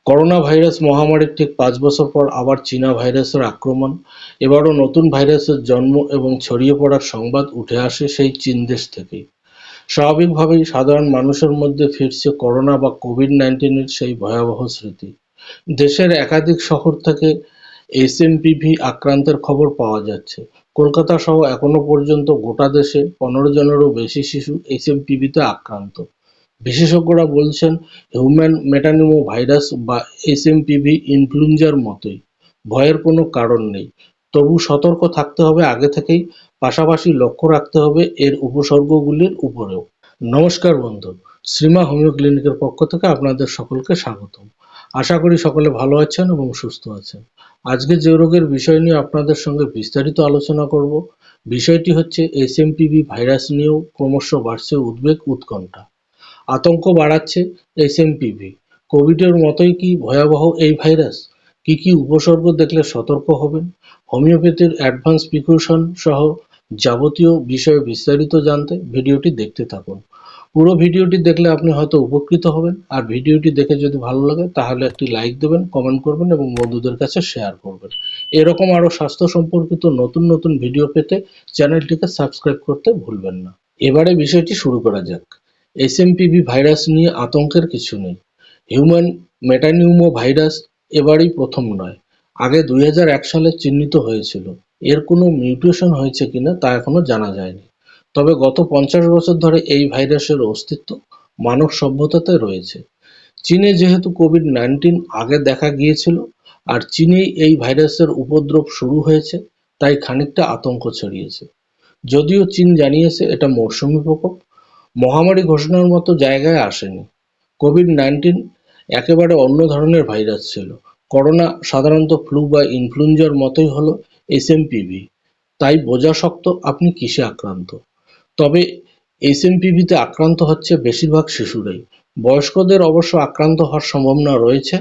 Corona virus মহামারীর ঠিক ৫ বছর পর আবার চীনা ভাইরাসের আক্রমণ। এবারও নতুন ভাইরাসের জন্ম এবং ছড়িয়ে পড়ার সংবাদ উঠে আসে সেই চীন দেশ থেকেই। স্বাভাবিকভাবেই সাধারণ মানুষের মধ্যে ফিরছে করোনা বা কোভিড-১৯ সেই ভয়াবহ স্মৃতি। দেশের একাধিক শহর থেকে এসএমপিভি আক্রান্তের খবর পাওয়া যাচ্ছে। কলকাতা সহ এখনো পর্যন্ত গোটা দেশে ১৫ জনেরও বেশি শিশু এসএমপিভিতে আক্রান্ত। বিশেষজ্ঞরা বলছেন হিউম্যান মেটানিমো ভাইরাস বা এসএমপিভি ইনফ্লুয়েঞ্জার মতোই। ভয়ের কোনো কারণ নেই। তবু সতর্ক থাকতে হবে আগে থেকেই, পাশাপাশি লক্ষ্য রাখতে হবে এর উপসর্গগুলির উপরেও। নমস্কার বন্ধু, শ্রীমা হোমিও ক্লিনিকের পক্ষ থেকে আপনাদের সকলকে স্বাগতম। আশা করি সকলে ভালো আছেন এবং সুস্থ আছেন। আজকে যে রোগের বিষয় নিয়ে আপনাদের সঙ্গে বিস্তারিত আলোচনা করব, বিষয়টি হচ্ছে এসএমপিভি ভাইরাস নিয়েও ক্রমশ বাড়ছে উদ্বেগ উৎকণ্ঠা। আতঙ্ক বাড়াচ্ছে এসএমপিভি। কোভিডের মতোই কি ভয়াবহ এই ভাইরাস? কি কি উপসর্গ দেখলে সতর্ক হবেন? হোমিওপ্যাথির অ্যাডভান্স প্রিকশন সহ যাবতীয় বিষয়ে বিস্তারিত জানতে ভিডিওটি দেখতে থাকুন। পুরো ভিডিওটি দেখলে আপনি হয়তো উপকৃত হবেন। আর ভিডিওটি দেখে যদি ভালো লাগে তাহলে একটি লাইক দেবেন, কমেন্ট করবেন এবং বন্ধুদের কাছে শেয়ার করবেন। এরকম আরও স্বাস্থ্য সম্পর্কিত নতুন নতুন ভিডিও পেতে চ্যানেলটিকে সাবস্ক্রাইব করতে ভুলবেন না। এবারে বিষয়টি শুরু করা যাক। এসএমপিভি ভাইরাস নিয়ে আতঙ্কের কিছু নেই। হিউম্যান মেটানিউমো ভাইরাস এবারই প্রথম নয়। আগে ২০০১ সালে চিহ্নিত হয়েছিল। এর কোনো মিউটেশন হয়েছে কিনা তা এখনো জানা যায়নি। তবে গত ৫০ বছর ধরে এই ভাইরাসের অস্তিত্ব মানব সভ্যতাতে রয়েছে। চীনে যেহেতু কোভিড-১৯ আগে দেখা গিয়েছিল আর চীনেই এই ভাইরাসের উপদ্রব শুরু হয়েছে, তাই খানিকটা আতঙ্ক ছড়িয়েছে। যদিও চীন জানিয়েছে এটা মৌসুমি প্রকোপ, মহামারী ঘোষণার মতো জায়গায় আসেনি। কোভিড-১৯ একেবারে অন্য ধরনের ভাইরাস ছিল। করোনা সাধারণত ফ্লু বা ইনফ্লুয়েঞ্জার মতোই হলো এসএমপিভি। তাই বোঝা শক্ত আপনি কিসে আক্রান্ত। তবে এসএমপিভিতে আক্রান্ত হচ্ছে বেশিরভাগ শিশুরাই। বয়স্কদের অবশ্য আক্রান্ত হওয়ার সম্ভাবনা রয়েছে,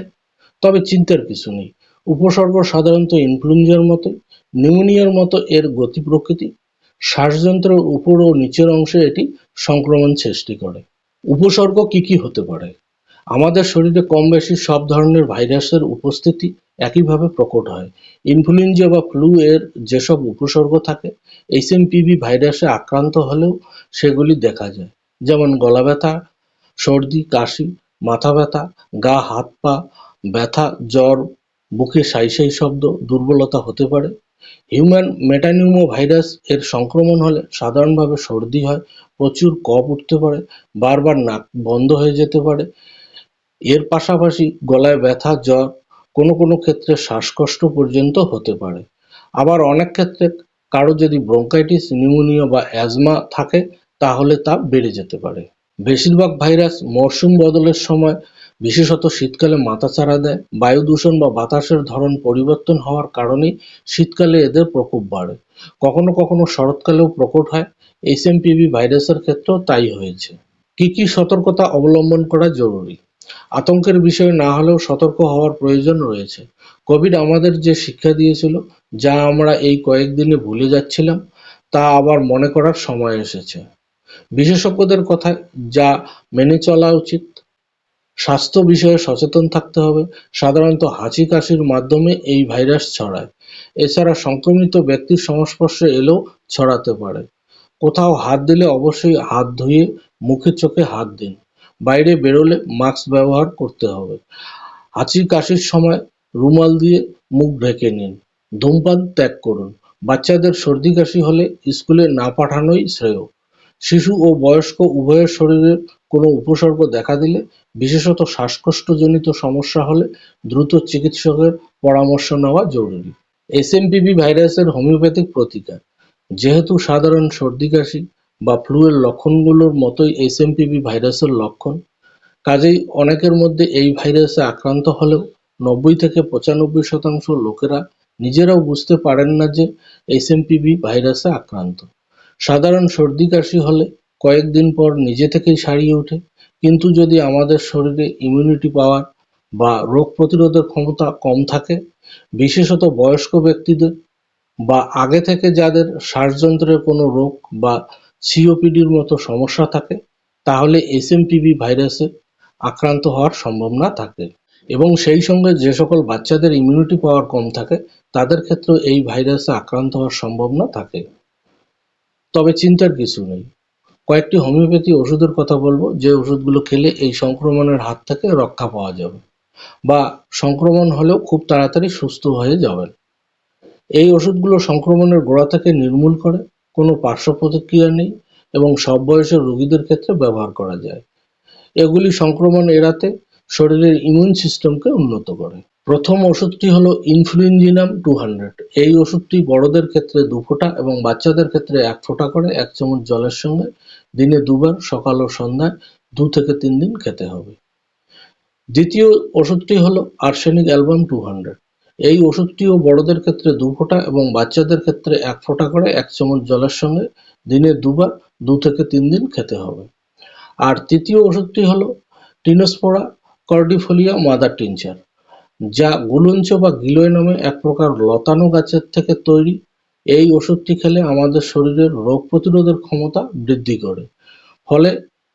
তবে চিন্তার কিছু নেই। উপসর্গ সাধারণত ইনফ্লুয়েঞ্জার মতোই। নিউমোনিয়ার মতো এর গতি প্রকৃতি। শ্বাসযন্ত্রের উপর ও নিচের অংশে এটি সংক্রমণ সৃষ্টি করে। উপসর্গ কি কি হতে পারে? আমাদের শরীরে কম বেশি সব ধরনের ভাইরাসের উপস্থিতি একইভাবে প্রকট হয়। ইনফ্লুয়েঞ্জা বা ফ্লু এর যেসব উপসর্গ থাকে, এসএমপিভি ভাইরাসে আক্রান্ত হলেও সেগুলি দেখা যায়। যেমন গলা ব্যথা, সর্দি, কাশি, মাথা ব্যথা, গা হাত পা ব্যথা, জ্বর, বুকে সাই সাই শব্দ, দুর্বলতা হতে পারে। হিউম্যান মেটানিউমো ভাইরাস এর সংক্রমণ হলে সাধারণভাবে সর্দি হয়, প্রচুর কফ উঠতে পারে, বারবার নাক বন্ধ হয়ে যেতে পারে। এর পাশাপাশি গলায় ব্যথা, জ্বর, কোনো কোনো ক্ষেত্রে শ্বাসকষ্ট পর্যন্ত হতে পারে। আবার অনেক ক্ষেত্রে কারো যদি ব্রঙ্কাইটিস, নিউমোনিয়া বা অ্যাজমা থাকে তাহলে তা বেড়ে যেতে পারে। বেশিরভাগ ভাইরাস মরশুম বদলের সময়, বিশেষত শীতকালে মাথাচাড়া দেয়। বায়ু দূষণ বা বাতাসের ধরন পরিবর্তন হওয়ার কারণেই শীতকালে এদের প্রকোপ বাড়ে। কখনো কখনো শরৎকালেও প্রকট হয়। এসএমপিভি ভাইরাসের ক্ষেত্রেও তাই হয়েছে। কি কি সতর্কতা অবলম্বন করা জরুরি? আতঙ্কের বিষয় না হলেও সতর্ক হওয়ার প্রয়োজন রয়েছে। কোভিড আমাদের যে শিক্ষা দিয়েছিল, যা আমরা এই কয়েকদিনে ভুলে যাচ্ছিলাম, তা আবার মনে করার সময় এসেছে। বিশেষজ্ঞদের কথায় যা মেনে চলা উচিত। স্বাস্থ্য বিষয়ে সচেতন থাকতে হবে। সাধারণত হাঁচি কাশির মাধ্যমে এই ভাইরাস ছড়ায়। এছাড়া সংক্রমিত ব্যক্তির সংস্পর্শে এলেও ছড়াতে পারে। কোথাও হাত দিলে অবশ্যই হাত ধুয়ে মুখে চোখে হাত দিন। বাইরে বেরোলে মাস্ক ব্যবহার করতে হবে। হাঁচি কাশির সময় রুমাল দিয়ে মুখ ঢেকে নিন। ধূমপান ত্যাগ করুন। বাচ্চাদের সর্দি কাশি হলে স্কুলে না পাঠানোই শ্রেয়। শিশু ও বয়স্ক উভয়ের শরীরে কোনো উপসর্গ দেখা দিলে, বিশেষত শ্বাসকষ্টজনিত সমস্যা হলে দ্রুত চিকিৎসকের পরামর্শ নেওয়া জরুরি। এসএমপিভি ভাইরাসের হোমিওপ্যাথিক প্রতিকার। যেহেতু সাধারণ সর্দি কাশি বা ফ্লু এর লক্ষণগুলোর মতোই এসএমপিভি ভাইরাসের লক্ষণ, কাজেই অনেকের মধ্যে এই ভাইরাসে আক্রান্ত হলেও ৯০ থেকে ৯৫% লোকেরা নিজেরাও বুঝতে পারেন না যে এসএমপিভি ভাইরাসে আক্রান্ত। সাধারণ সর্দি কাশি হলে কয়েকদিন পর নিজে থেকেই সারিয়ে ওঠে, কিন্তু যদি আমাদের শরীরে ইমিউনিটি পাওয়ার বা রোগ প্রতিরোধের ক্ষমতা কম থাকে, বিশেষত বয়স্ক ব্যক্তিদের বা আগে থেকে যাদের শ্বাসযন্ত্রের কোনো রোগ বা সিওপিডির মতো সমস্যা থাকে, তাহলে এসএমপিভি ভাইরাসে আক্রান্ত হওয়ার সম্ভাবনা থাকে। এবং সেই সঙ্গে যে সকল বাচ্চাদের ইমিউনিটি পাওয়ার কম থাকে তাদের ক্ষেত্রেও এই ভাইরাসে আক্রান্ত হওয়ার সম্ভাবনা থাকে। তবে চিন্তার কিছু নেই। কয়েকটি হোমিওপ্যাথি ওষুধের কথা বলবো, যে ওষুধগুলো খেলে এই সংক্রমণের হাত থেকে রক্ষা পাওয়া যাবে বা সংক্রমণ হলেও খুব তাড়াতাড়ি সুস্থ হয়ে যাবেন। এই ওষুধগুলো সংক্রমণের গোড়া থেকে নির্মূল করে, কোনো পার্শ্ব প্রতিক্রিয়া নেই এবং সব বয়সের রোগীদের ক্ষেত্রে ব্যবহার করা যায়। এগুলি সংক্রমণ এড়াতে শরীরের ইমিউন সিস্টেমকে উন্নত করে। প্রথম ওষুধটি হলো ইনফ্লুয়েঞ্জিনাম 200। এই ওষুধটি বড়দের ক্ষেত্রে 2 ফোঁটা এবং বাচ্চাদের ক্ষেত্রে 1 ফোঁটা করে 1 চামচ জলের সঙ্গে দিনে 2 বার সকাল ও সন্ধ্যায় 2 থেকে 3 দিন খেতে হবে। দ্বিতীয় ওষুধটি হলো আর্সেনিক অ্যালবাম 200। এই ওষুধটিও বড়দের ক্ষেত্রে 2 ফোঁটা এবং বাচ্চাদের ক্ষেত্রে 1 ফোঁটা করে 1 চামচ জলের সঙ্গে দিনে 2 বার 2 থেকে 3 দিন খেতে হবে। আর তৃতীয় ওষুধটি হলো টিনোস্পোরা কর্ডিফোলিয়া মাদার টিনচার, যা গুলঞ্চ বা গিলয় নামে এক প্রকার লতানো গাছের থেকে তৈরি। এই ওষুধটি খেলে আমাদের শরীরের রোগ প্রতিরোধের ক্ষমতা বৃদ্ধি করে, ফলে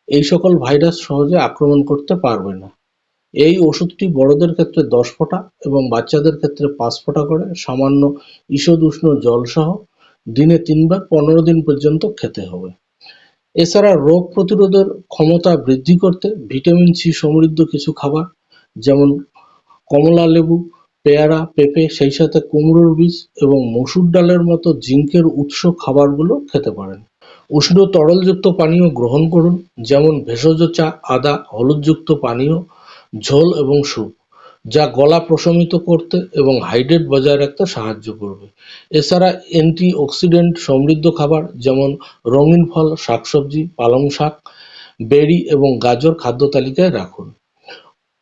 এই সকল ভাইরাস সহজে আক্রমণ করতে পারবে না। এই ওষুধটি বড়দের ক্ষেত্রে 10 ফোঁটা এবং বাচ্চাদের ক্ষেত্রে 5 ফোঁটা করে সামান্য ঈষৎ উষ্ণ জল সহ দিনে 3 বার 15 দিন পর্যন্ত খেতে হবে। এছাড়া রোগ প্রতিরোধের ক্ষমতা বৃদ্ধি করতে ভিটামিন সি সমৃদ্ধ কিছু খাবার, যেমন কমলা লেবু, পেয়ারা, পেঁপে, সেই সাথে কুমড়োর বীজ এবং মসুর ডালের মতো জিঙ্কের উৎস খাবারগুলো খেতে পারেন। উষ্ণ তরলযুক্ত পানীয় গ্রহণ করুন, যেমন ভেষজ চা, আদা, হলুদযুক্ত পানীয়, ঝোল এবং স্যুপ, যা গলা প্রশমিত করতে এবং হাইড্রেট বজায় রাখতে সাহায্য করবে। এছাড়া অ্যান্টিঅক্সিডেন্ট সমৃদ্ধ খাবার, যেমন রঙিন ফল, শাকসবজি, পালং শাক, বেরি এবং গাজর খাদ্য তালিকায় রাখুন।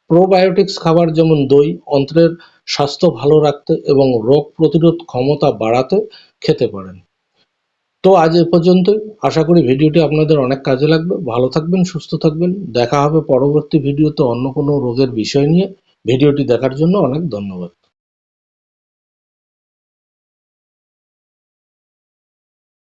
প্রোবায়োটিক্স খাবার, যেমন দই, অন্ত্রের স্বাস্থ্য ভালো রাখতে এবং রোগ প্রতিরোধ ক্ষমতা বাড়াতে খেতে পারেন। তো আজ এ পর্যন্তই। আশা করি ভিডিওটি আপনাদের অনেক কাজে লাগবে। ভালো থাকবেন, সুস্থ থাকবেন। দেখা হবে পরবর্তী ভিডিওতে অন্য কোনো রোগের বিষয় নিয়ে। ভিডিওটি দেখার জন্য অনেক ধন্যবাদ।